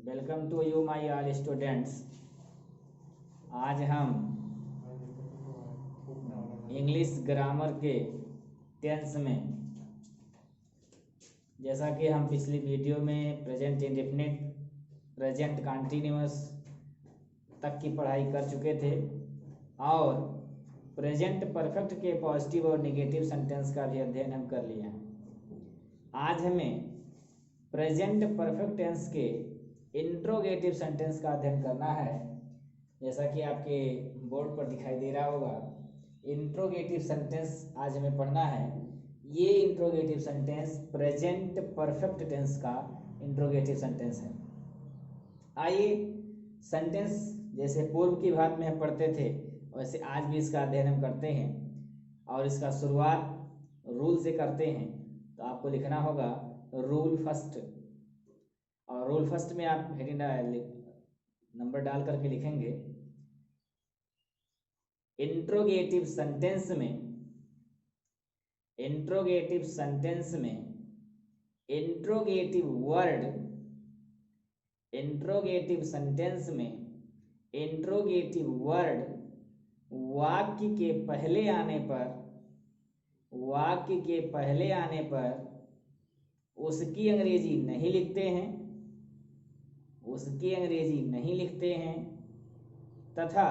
Welcome to you my all students. आज हम English grammar के टेंस में, जैसा कि हम पिछली वीडियो में प्रेजेंट इंडेफिनिट, प्रेजेंट कंटिन्यूअस तक की पढ़ाई कर चुके थे और प्रेजेंट परफेक्ट के पॉजिटिव और नेगेटिव सेंटेंस का भी अध्ययन हम कर लिए हैं। आज हमें प्रेजेंट परफेक्ट टेंस के इंट्रोगेटिव सेंटेंस का अध्ययन करना है। जैसा कि आपके बोर्ड पर दिखाई दे रहा होगा, इंट्रोगेटिव सेंटेंस आज हमें पढ़ना है। ये interrogative sentence present perfect tense का इंट्रोगेटिव सेंटेंस है। आइए सेंटेंस जैसे पूर्व की बात में हम पढ़ते थे वैसे आज भी इसका अध्ययन हम करते हैं और इसका शुरुआत रूल से करते हैं। तो आपको लिखना होगा रूल फर्स्ट, और रूल फर्स्ट में आप हेडिंग नंबर डाल करके लिखेंगे इंट्रोगेटिव सेंटेंस में। इंट्रोगेटिव सेंटेंस में इंट्रोगेटिव वर्ड, इंट्रोगेटिव सेंटेंस में इंट्रोगेटिव वर्ड वाक्य के पहले आने पर, वाक्य के पहले आने पर उसकी अंग्रेजी नहीं लिखते हैं, उसकी अंग्रेजी नहीं लिखते हैं तथा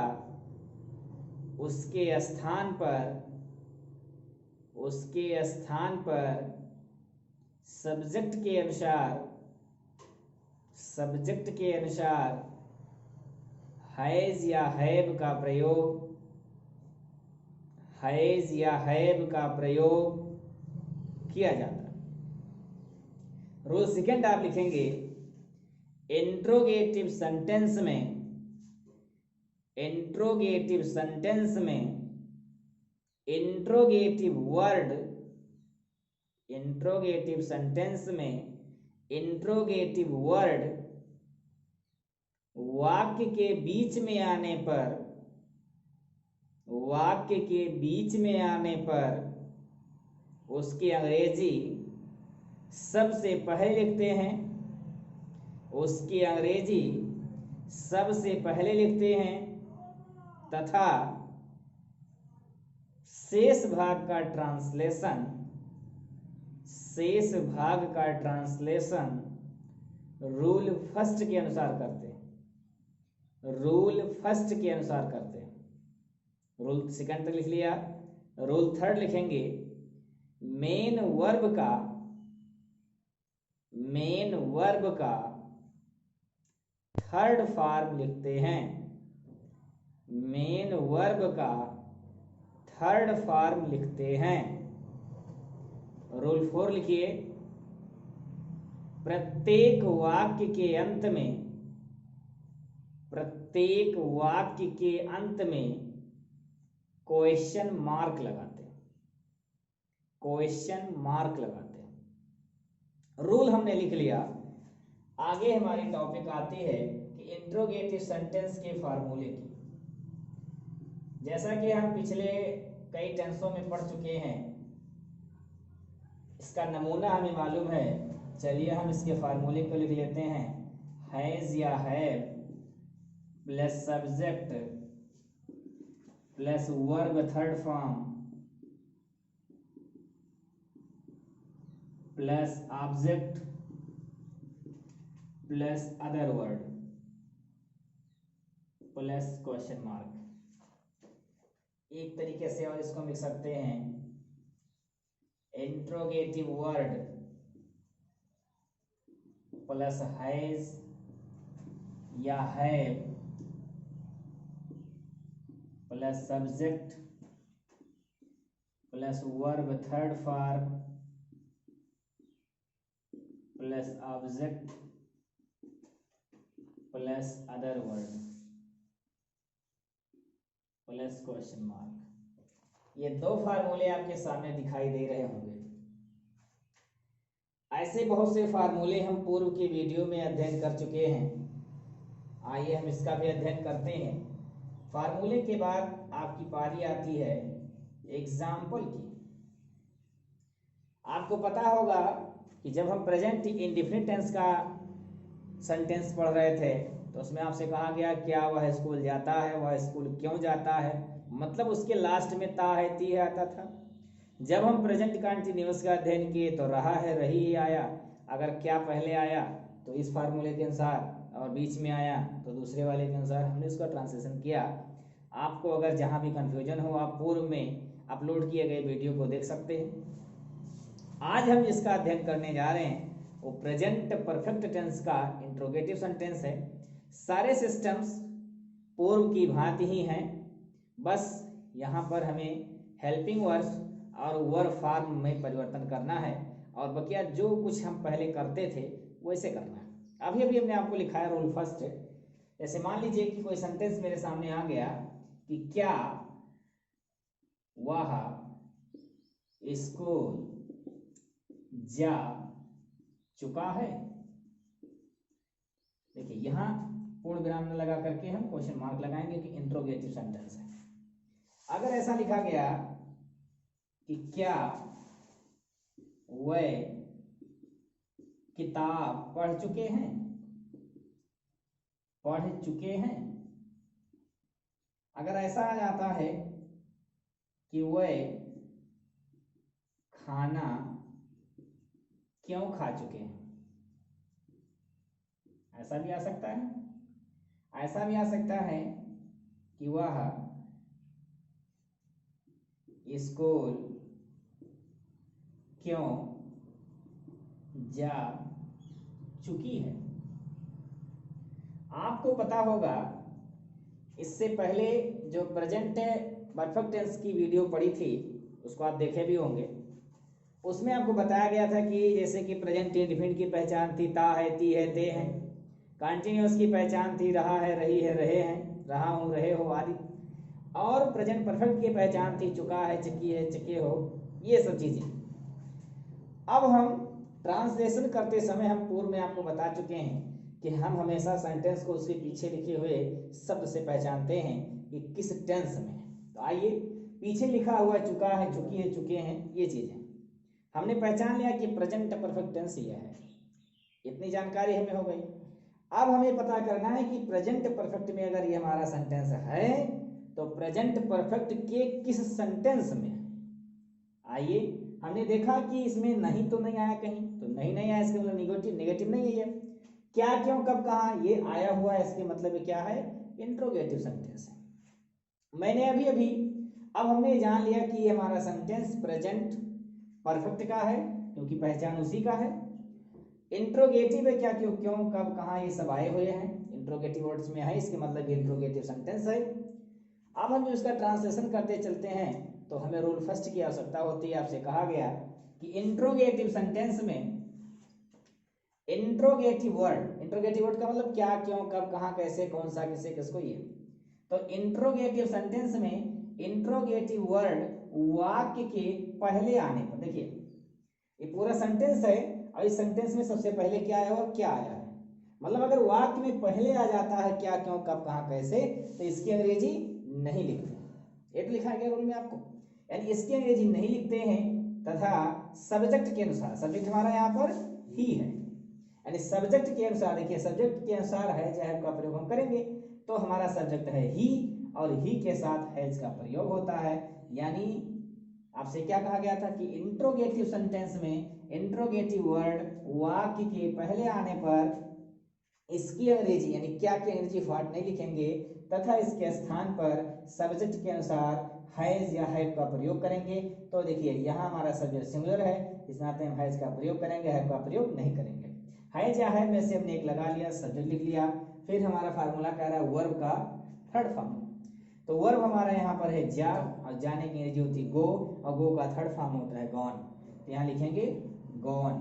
उसके स्थान पर, उसके स्थान पर सब्जेक्ट के अनुसार, सब्जेक्ट के अनुसार हैज या हैव का प्रयोग, हैज या हैव का प्रयोग किया जाता है। रूल सेकंड आप लिखेंगे इंट्रोगेटिव सेंटेंस में, इंट्रोगेटिव सेंटेंस में इंट्रोगेटिव वर्ड, इंट्रोगेटिव सेंटेंस में इंट्रोगेटिव वर्ड वाक्य के बीच में आने पर, वाक्य के बीच में आने पर उसकी अंग्रेजी सबसे पहले लिखते हैं, उसकी अंग्रेजी सबसे पहले लिखते हैं तथा शेष भाग का ट्रांसलेशन, शेष भाग का ट्रांसलेशन रूल फर्स्ट के अनुसार करते हैं, रूल फर्स्ट के अनुसार करते हैं। रूल सेकंड तक लिख लिया। रूल थर्ड लिखेंगे मेन वर्ब का, मेन वर्ब का थर्ड फॉर्म लिखते हैं, मेन वर्ब का थर्ड फॉर्म लिखते हैं। रूल 4 लिखिए प्रत्येक वाक्य के अंत में, प्रत्येक वाक्य के अंत में क्वेश्चन मार्क लगाते हैं, क्वेश्चन मार्क लगाते हैं। रूल हमने लिख लिया। आगे हमारी टॉपिक आती है कि इंट्रोगेटिव सेंटेंस के फार्मूले की। जैसा कि हम पिछले कई टेंसों में पढ़ चुके हैं, इसका नमूना हमें मालूम है। चलिए हम इसके फार्मूले को लिख लेते हैं। हैज या have plus subject plus verb third form plus object plus other word plus question mark. एक तरीके से और इसको लिख सकते हैं इंट्रोगेटिव वर्ड प्लस हैज या have plus subject plus verb third form plus object plus other word plus question mark. ये दो फार्मूले आपके सामने दिखाई दे रहे होंगे। ऐसे बहुत से फार्मूले हम पूर्व की वीडियो में अध्ययन कर चुके हैं। आइए हम इसका भी अध्ययन करते हैं। फार्मूले के बाद आपकी पारी आती है एग्जाम्पल की। आपको पता होगा कि जब हम प्रेजेंट इंडेफिनिट टेंस का सेंटेंस पढ़ रहे थे तो उसमें आपसे कहा गया क्या वह स्कूल जाता है, वह स्कूल क्यों जाता है, मतलब उसके लास्ट में ता है ती है आता था। जब हम प्रेजेंट कंटिन्यूअस का अध्ययन किए तो रहा है रही ही आया। अगर क्या पहले आया तो इस फार्मूले के अनुसार, और बीच में आया तो दूसरे वाले के अनुसार हमने उसका ट्रांसलेशन किया। आपको अगर जहाँ भी कन्फ्यूजन हो आप पूर्व में अपलोड किए गए वीडियो को देख सकते हैं। आज हम जिसका अध्ययन करने जा रहे हैं वो प्रेजेंट परफेक्ट टेंस का इंट्रोगेटिव सेंटेंस है। सारे सिस्टम्स पूर्व की भांति ही हैं, बस यहाँ पर हमें हेल्पिंग वर्ब्स और वर्ब फॉर्म में परिवर्तन करना है और बकिया जो कुछ हम पहले करते थे वैसे करना है। अभी अभी हमने आपको लिखा है रूल फर्स्ट। जैसे मान लीजिए कि कोई सेंटेंस मेरे सामने आ गया कि क्या वह स्कूल जा चुका है। देखिए यहाँ पूर्ण विराम न लगा करके हम क्वेश्चन मार्क लगाएंगे कि इंट्रोगेटिव सेंटेंस है। अगर ऐसा लिखा गया कि क्या वह किताब पढ़ चुके हैं, पढ़ चुके हैं। अगर ऐसा आ जाता है कि वह खाना क्यों खा चुके हैं, ऐसा भी आ सकता है। ऐसा भी आ सकता है कि वह स्कूल क्यों जा चुकी है। आपको पता होगा इससे पहले जो प्रेजेंट परफेक्ट टेंस की वीडियो पड़ी थी उसको आप देखे भी होंगे। उसमें आपको बताया गया था कि जैसे कि प्रेजेंट इंडेफिनिट की पहचान थी ता है ती है ते हैं, कंटिन्यूअस की पहचान थी रहा है रही है रहे हैं, रहा हूँ रहे हो आदि, और प्रेजेंट परफेक्ट की पहचान थी चुका है चुकी है चुके हो, ये सब चीजें। अब हम ट्रांसलेशन करते समय हम पूर्व में आपको बता चुके हैं कि हम हमेशा सेंटेंस को उसके पीछे लिखे हुए शब्द से पहचानते हैं कि किस टेंस में है। तो आइए पीछे लिखा हुआ चुका है चुकी है चुके हैं ये चीजें हमने पहचान लिया कि प्रेजेंट परफेक्ट टेंस ये है। इतनी जानकारी हमें हो गई। अब हमें पता करना है कि प्रेजेंट परफेक्ट में अगर ये हमारा सेंटेंस है तो प्रेजेंट परफेक्ट के किस सेंटेंस में। आइए हमने देखा कि इसमें नहीं तो नहीं आया कहीं, तो नहीं आया इसके मतलब नेगेटिव नहीं है। क्या क्यों कब कहाँ ये आया हुआ है, इसके मतलब क्या है, इंट्रोगेटिव सेंटेंस है। मैंने अभी अभी अब हमने जान लिया कि ये हमारा सेंटेंस प्रेजेंट परफेक्ट का है क्योंकि पहचान उसी का है। इंट्रोगेटिव है क्या क्यों क्यों कब कहाँ ये सब आए हुए हैं, इंट्रोगेटिव वर्ड्स में है, इसके मतलब ये इंट्रोगेटिव सेंटेंस है। अब हम जो इसका ट्रांसलेशन करते चलते हैं तो हमें रूल फर्स्ट की आवश्यकता होती है। आपसे कहा गया कि इंट्रोगेटिव सेंटेंस में इंट्रोगेटिव वर्ड का मतलब क्या क्यों कब कहाँ कैसे कौन सा किसे किसको, ये तो इंट्रोगेटिव सेंटेंस में इंट्रोगेटिव वर्ड वाक्य के पहले आने पर, देखिए ये पूरा सेंटेंस है और इस सेंटेंस में सबसे पहले क्या आया और क्या आया है, मतलब अगर वाक्य में पहले आ जाता है क्या क्यों कब कहाँ कैसे तो इसकी अंग्रेजी नहीं लिखते। एक लिखा गया रूल में आपको, यानी इसकी अंग्रेजी नहीं लिखते हैं तथा सब्जेक्ट के अनुसार, सब्जेक्ट हमारा यहाँ पर ही है, यानी सब्जेक्ट के अनुसार, देखिए सब्जेक्ट के अनुसार है हैव का प्रयोग हम करेंगे तो हमारा सब्जेक्ट है ही और ही के साथ हैज का प्रयोग होता है। यानी आपसे क्या कहा गया था कि इंट्रोगेटिव सेंटेंस में इंट्रोगेटिव वर्ड वाक्य के पहले आने पर इसकी अंग्रेजी यानी क्या की अंग्रेजी फॉर्ट नहीं लिखेंगे तथा इसके स्थान पर सब्जेक्ट के अनुसार हैज या हैव का प्रयोग करेंगे। तो देखिए यहाँ हमारा सब्जेक्ट सिंगुलर है, इस नाते हम हैज का प्रयोग करेंगे, हैव का प्रयोग नहीं करेंगे। हैज या हैव में से हमने एक लगा लिया, सब्जेक्ट लिख लिया, फिर हमारा फार्मूला कह रहा है वर्ब का थर्ड फॉर्म। तो वर्ब हमारा यहाँ पर है जा और जाने की अंग्रेजी होती है गो और गो का थर्ड फॉर्म होता है गॉन, तो यहाँ लिखेंगे गॉन।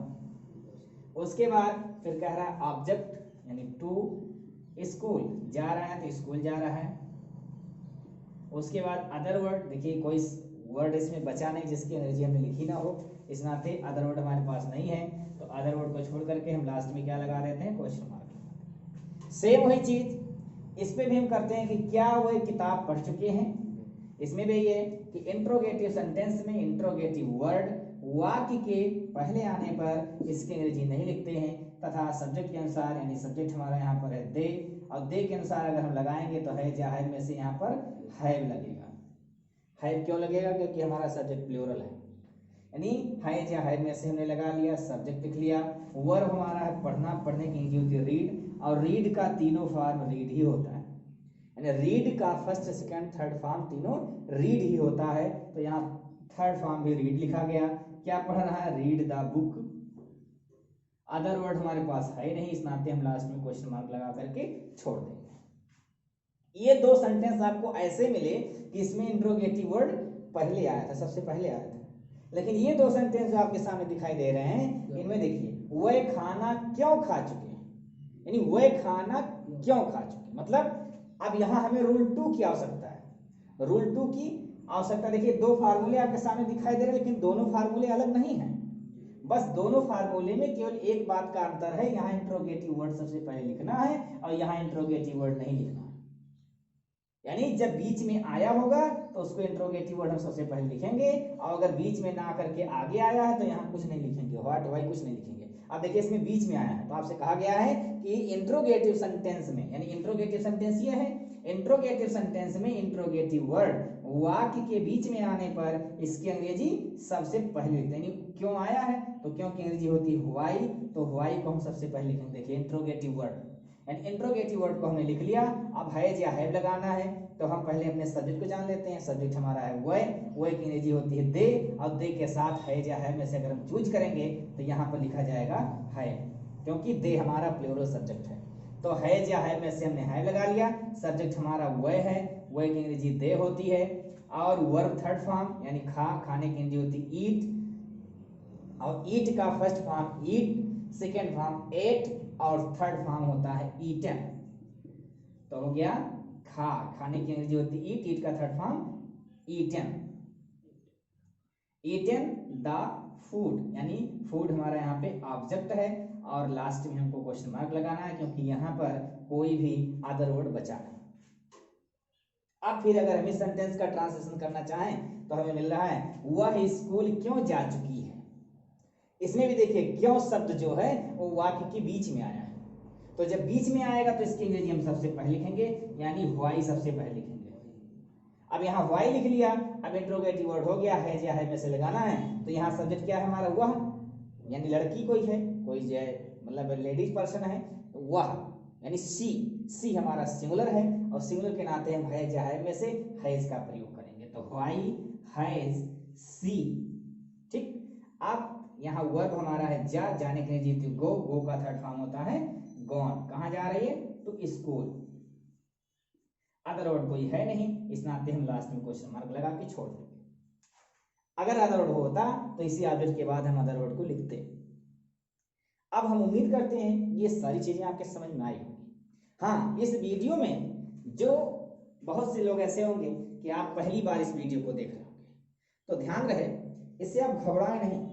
उसके बाद फिर कह रहा है ऑब्जेक्ट यानी टू स्कूल, जा रहा है तो स्कूल जा रहा है। उसके बाद अदर वर्ड, देखिए कोई वर्ड इसमें बचा नहीं जिसकी अंग्रेजी हमने लिखी ना हो, इस नाते अदर वर्ड हमारे पास नहीं है तो अदर वर्ड को छोड़ करके हम लास्ट में क्या लगा देते हैं, क्वेश्चन मार्क। सेम वही चीज इस पे भी हम करते हैं कि क्या वो किताब पढ़ चुके हैं। इसमें भी ये कि इंट्रोगेटिव सेंटेंस में इंट्रोगेटिव वर्ड वाक्य के पहले आने पर इसकी अंग्रेजी नहीं लिखते हैं तथा सब्जेक्ट के अनुसार, यानी सब्जेक्ट हमारा यहाँ पर है दे, और दे के अनुसार अगर हम लगाएंगे तो हैज या हैव में से यहाँ पर हैव लगेगा। हैव क्यों लगेगा? क्योंकि हमारा सब्जेक्ट प्लूरल है, यानी हैज या हैव में से हमने लगा लिया, सब्जेक्ट लिख लिया। वर्ब हमारा है पढ़ना, पढ़ने की इंग्लिश होती है रीड, और रीड का तीनों फॉर्म रीड ही होता है, यानी रीड का फर्स्ट सेकंड थर्ड फॉर्म तीनों रीड ही होता है। तो यहाँ थर्ड फॉर्म भी रीड लिखा गया। क्या पढ़ रहा है? Read the book. Other word हमारे पास है नहीं, इस नाते हम लास्ट में क्वेश्चन मार्क लगा करके छोड़ देंगे। ये दो सेंटेंस आपको ऐसे मिले कि इसमें इंट्रोगेटिव वर्ड पहले आया था, सबसे पहले आया था, लेकिन ये दो सेंटेंस जो आपके सामने दिखाई दे रहे हैं, इनमें देखिए वह खाना क्यों खा चुके हैं, यानी वह खाना क्यों खा चुके, मतलब अब यहाँ हमें रूल 2 की आवश्यकता है। रूल 2 की आवश्यकता, देखिए दो फार्मूले आपके सामने दिखाई दे रहे हैं, लेकिन दोनों फार्मूले अलग नहीं हैं। बस दोनों फार्मूले में केवल एक बात का अंतर है, यहाँ इंट्रोगेटिव वर्ड सबसे पहले लिखना है और यहाँ इंट्रोगेटिव वर्ड नहीं लिखना है। यानी जब बीच में आया होगा तो उसको इंट्रोगेटिव वर्ड हम सबसे पहले लिखेंगे, और अगर बीच में ना करके आगे आया है तो यहाँ कुछ नहीं लिखेंगे, व्हाट वाई कुछ नहीं लिखेंगे। अब देखिए इसमें बीच में आया है, तो आपसे कहा गया है कि इंट्रोगेटिव सेंटेंस में, यानी इंट्रोगेटिव सेंटेंस ये है, इंट्रोगेटिव सेंटेंस में इंट्रोगेटिव वर्ड वाक्य के बीच में आने पर इसकी अंग्रेजी सबसे पहले लिखते हैं। क्यों आया है तो क्यों की अंग्रेजी होती है व्हाई, तो व्हाई को हम सबसे पहले लिखेंगे। देखिए interrogative word, and interrogative word को हमने लिख लिया। अब हैज या हैव लगाना है, तो हम पहले अपने सब्जेक्ट को जान लेते हैं। सब्जेक्ट हमारा है वह की अंग्रेजी होती है दे, और दे के साथ हैज या हैव में से अगर हम चूज करेंगे तो यहाँ पर लिखा जाएगा हैव, क्योंकि दे हमारा प्लूरल सब्जेक्ट है। तो हैज या हैव में से हमने हैव लगा लिया। सब्जेक्ट हमारा वह है, वह की अंग्रेजी दे होती है, और वर्ब थर्ड फॉर्म यानी खाने की अंग्रेजी होती है ईट, और ईट का फर्स्ट फॉर्म ईट, सेकेंड फॉर्म एट, और थर्ड फॉर्म होता है ईटन। तो हो गया खाने की अंग्रेजी होती है ईट, ईट का third form eaten. Eaten the food, यानी फूड हमारा यहाँ पे ऑब्जेक्ट है, और लास्ट में हमको क्वेश्चन मार्क लगाना है क्योंकि यहाँ पर कोई भी अदर वर्ड बचा नहीं। अब फिर अगर हम इस सेंटेंस का ट्रांसलेशन करना चाहें तो हमें मिल रहा है वह स्कूल क्यों जा चुकी है। इसमें भी देखिए क्यों शब्द जो है वो वाक्य के बीच में आया है, तो जब बीच में आएगा तो इसकी अंग्रेजी हम सबसे पहले लिखेंगे, यानी व्हाई सबसे पहले लिखेंगे। अब यहाँ व्हाई लिख लिया, अब इंट्रोगेटिव वर्ड हो गया है या है में से लगाना है, तो यहाँ सब्जेक्ट क्या है हमारा वह, यानी लड़की कोई है, कोई जो मतलब लेडीज पर्सन है, वह यानी सी हमारा सिंगुलर है, और सिंगुलर के नाते हम हैज या हैव में से हैज का प्रयोग करेंगे। तो व्हाई हैज सी, ठीक। अब यहाँ वर्ब हमारा है जाने के लिए गो का थर्ड फॉर्म होता है गॉन, कहाँ जा रही है तो स्कूल। अदर वर्ड कोई है नहीं, इस नाते हम लास्ट में क्वेश्चन मार्क लगा के छोड़ देंगे। अगर अदर वर्ड होता तो इसी ऑब्जेक्ट के बाद हम अदर वर्ड को लिखते। अब हम उम्मीद करते हैं ये सारी चीजें आपके समझ में आई होंगी। हाँ, इस वीडियो में जो बहुत से लोग ऐसे होंगे कि आप पहली बार इस वीडियो को देख रहे होंगे, तो ध्यान रहे इससे आप घबराएं नहीं।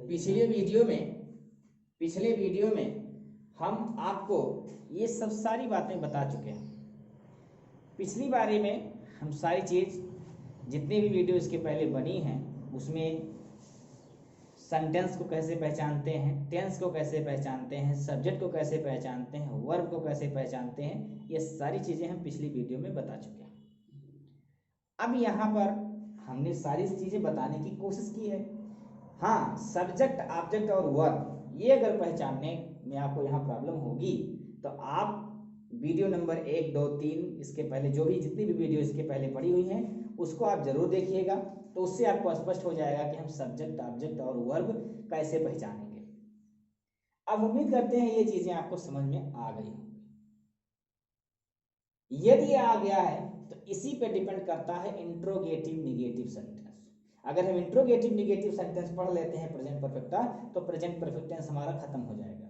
पिछले वीडियो में हम आपको ये सब सारी बातें बता चुके हैं। पिछली बारी में हम सारी चीज जितनी भी वीडियो इसके पहले बनी हैं उसमें सेंटेंस को कैसे पहचानते हैं, टेंस को कैसे पहचानते हैं, सब्जेक्ट को कैसे पहचानते हैं, वर्ब को कैसे पहचानते हैं, ये सारी चीजें हम पिछली वीडियो में बता चुके हैं। अब यहाँ पर हमने सारी चीजें बताने की कोशिश की है। हाँ, सब्जेक्ट ऑब्जेक्ट और वर्ब ये अगर पहचानने में आपको यहाँ प्रॉब्लम होगी तो आप वीडियो नंबर 1, 2, 3 इसके पहले जो भी जितनी भी वीडियो इसके पहले पड़ी हुई हैं उसको आप जरूर देखिएगा, तो उससे आपको स्पष्ट हो जाएगा कि हम सब्जेक्ट ऑब्जेक्ट और वर्ब कैसे पहचानेंगे। अब उम्मीद करते हैं ये चीजें आपको समझ में आ गई होंगी। यदि आ गया है तो इसी पे डिपेंड करता है इंट्रोगेटिव निगेटिव सेंटेंस। अगर हम इंट्रोगेटिव निगेटिव सेंटेंस पढ़ लेते हैं प्रेजेंट परफेक्ट का, तो प्रेजेंट परफेक्ट टेंस हमारा खत्म हो जाएगा।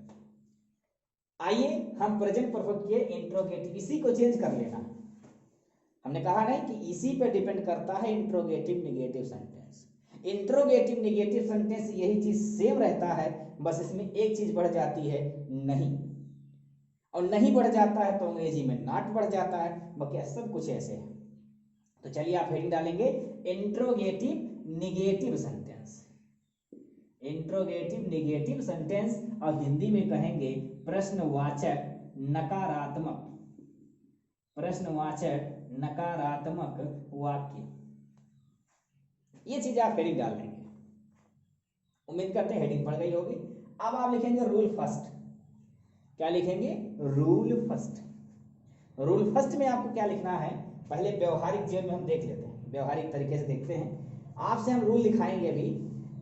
आइए हम प्रेजेंट परफेक्ट के इंट्रोगेटिव इसी को चेंज कर लेना। हमने कहा नहीं कि इसी पे डिपेंड करता है interrogative negative sentence. Interrogative negative sentence यही चीज सेम रहता है, बस इसमें एक चीज बढ़ जाती है नहीं, और नहीं बढ़ जाता है तो अंग्रेजी में नॉट बढ़ जाता है, बाकी सब कुछ ऐसे है। तो चलिए आप हेडिंग डालेंगे interrogative negative sentence. Interrogative negative sentence, और हिंदी में कहेंगे प्रश्नवाचक नकारात्मक, प्रश्नवाचक नकारात्मक वाक्य। ये चीज आप हेडिंग डाल देंगे। उम्मीद करते हैं हेडिंग पढ़ गई होगी। अब आप लिखेंगे रूल फर्स्ट। क्या लिखेंगे? Rule first. रूल फर्स्ट में आपको क्या लिखना है, पहले व्यवहारिक जीवन में हम देख लेते हैं, व्यवहारिक तरीके से देखते हैं। आपसे हम रूल लिखाएंगे अभी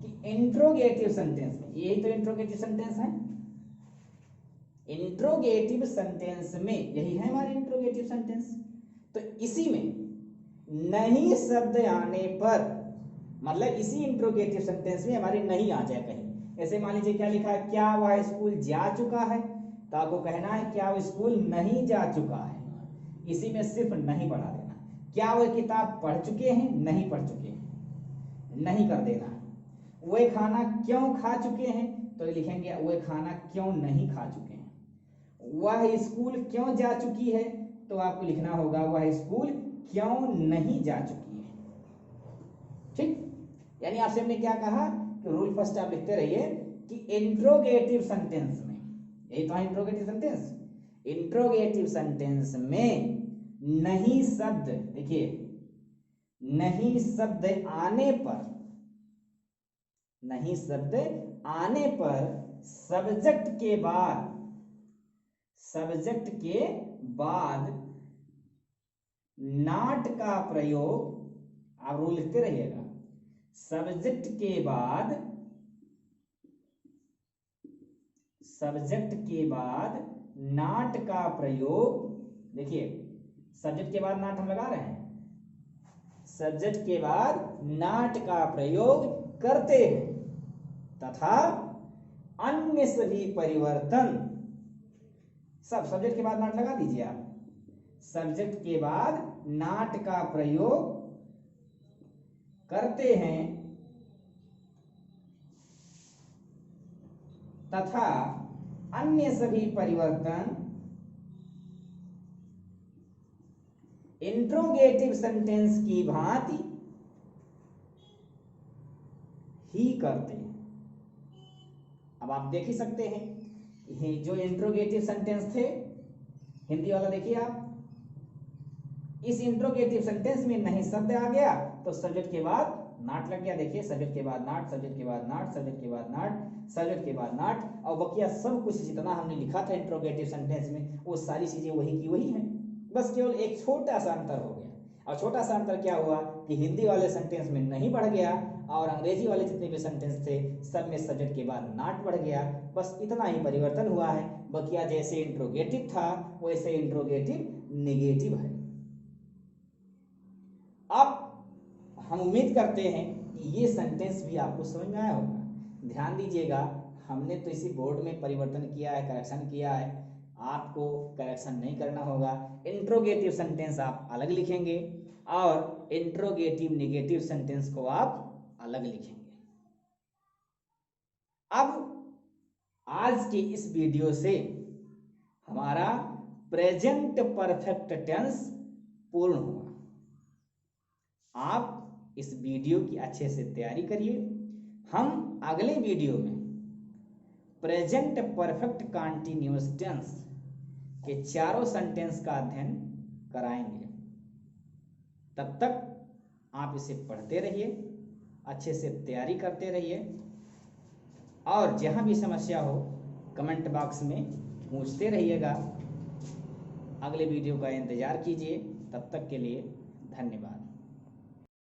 कि इंट्रोगेटिव सेंटेंस में, यही तो इंट्रोगेटिव सेंटेंस है, इंट्रोगेटिव सेंटेंस में यही है हमारी इंट्रोगेटिव सेंटेंस। तो इसी में नहीं शब्द आने पर, मतलब इसी इंट्रोगेटिव सेंटेंस में हमारी नहीं आ जाए कहीं, ऐसे मान लीजिए क्या लिखा है, क्या वह स्कूल जा चुका है, तो आपको कहना है क्या वह स्कूल नहीं जा चुका है, इसी में सिर्फ नहीं बढ़ा देना। क्या वह किताब पढ़ चुके हैं, नहीं पढ़ चुके हैं, नहीं कर देना। वह खाना क्यों खा चुके हैं, तो लिखेंगे वह खाना क्यों नहीं खा चुके हैं। वह स्कूल क्यों जा चुकी है, तो आपको लिखना होगा वह स्कूल क्यों नहीं जा चुकी है। ठीक, यानी आपसे हमने क्या कहा कि रूल फर्स्ट आप लिखते रहिए कि इंट्रोगेटिव सेंटेंस में, यही तो है इंट्रोगेटिव सेंटेंस, इंट्रोगेटिव सेंटेंस में नहीं शब्द, देखिए नहीं शब्द आने पर, नहीं शब्द आने पर सब्जेक्ट के बाद, सब्जेक्ट के बाद नॉट का प्रयोग, आप रूल लिखते रहिएगा, सब्जेक्ट के बाद, सब्जेक्ट के बाद नॉट का प्रयोग, देखिए सब्जेक्ट के बाद नॉट हम लगा रहे हैं, सब्जेक्ट के बाद नॉट का प्रयोग करते हैं तथा अन्य सभी परिवर्तन, सब सब्जेक्ट के बाद नॉट लगा दीजिए आप, सब्जेक्ट के बाद नॉट का प्रयोग करते हैं तथा अन्य सभी परिवर्तन इंट्रोगेटिव सेंटेंस की भांति ही करते हैं। अब आप देख ही सकते हैं, ये जो इंट्रोगेटिव सेंटेंस थे, हिंदी वाला देखिए आप, इस इंट्रोगेटिव सेंटेंस में नहीं शब्द आ गया तो सब्जेक्ट के बाद नॉट लग गया। देखिए सब्जेक्ट के बाद नॉट, सब्जेक्ट के बाद नॉट, सब्जेक्ट के बाद नॉट, सब्जेक्ट के बाद नॉट, और बकिया सब कुछ जितना हमने लिखा था इंट्रोगेटिव सेंटेंस में वो सारी चीजें वही की वही हैं, बस केवल एक छोटा सा अंतर हो गया। और छोटा सा अंतर क्या हुआ कि हिंदी वाले सेंटेंस में नहीं बढ़ गया और अंग्रेजी वाले जितने भी सेंटेंस थे सब में सब्जेक्ट के बाद नॉट बढ़ गया, बस इतना ही परिवर्तन हुआ है। बकिया जैसे इंट्रोगेटिव था वैसे इंट्रोगेटिव निगेटिव है। अब हम उम्मीद करते हैं कि ये सेंटेंस भी आपको समझ में आया होगा। ध्यान दीजिएगा, हमने तो इसी बोर्ड में परिवर्तन किया है, करेक्शन किया है, आपको करेक्शन नहीं करना होगा। इंट्रोगेटिव सेंटेंस आप अलग लिखेंगे और इंट्रोगेटिव निगेटिव सेंटेंस को आप अलग लिखेंगे। अब आज की इस वीडियो से हमारा प्रेजेंट परफेक्ट टेंस पूर्ण हुआ। आप इस वीडियो की अच्छे से तैयारी करिए। हम अगले वीडियो में प्रेजेंट परफेक्ट कंटीन्यूअस टेंस के चारों सेंटेंस का अध्ययन कराएंगे। तब तक आप इसे पढ़ते रहिए, अच्छे से तैयारी करते रहिए, और जहां भी समस्या हो कमेंट बॉक्स में पूछते रहिएगा। अगले वीडियो का इंतजार कीजिए। तब तक के लिए धन्यवाद।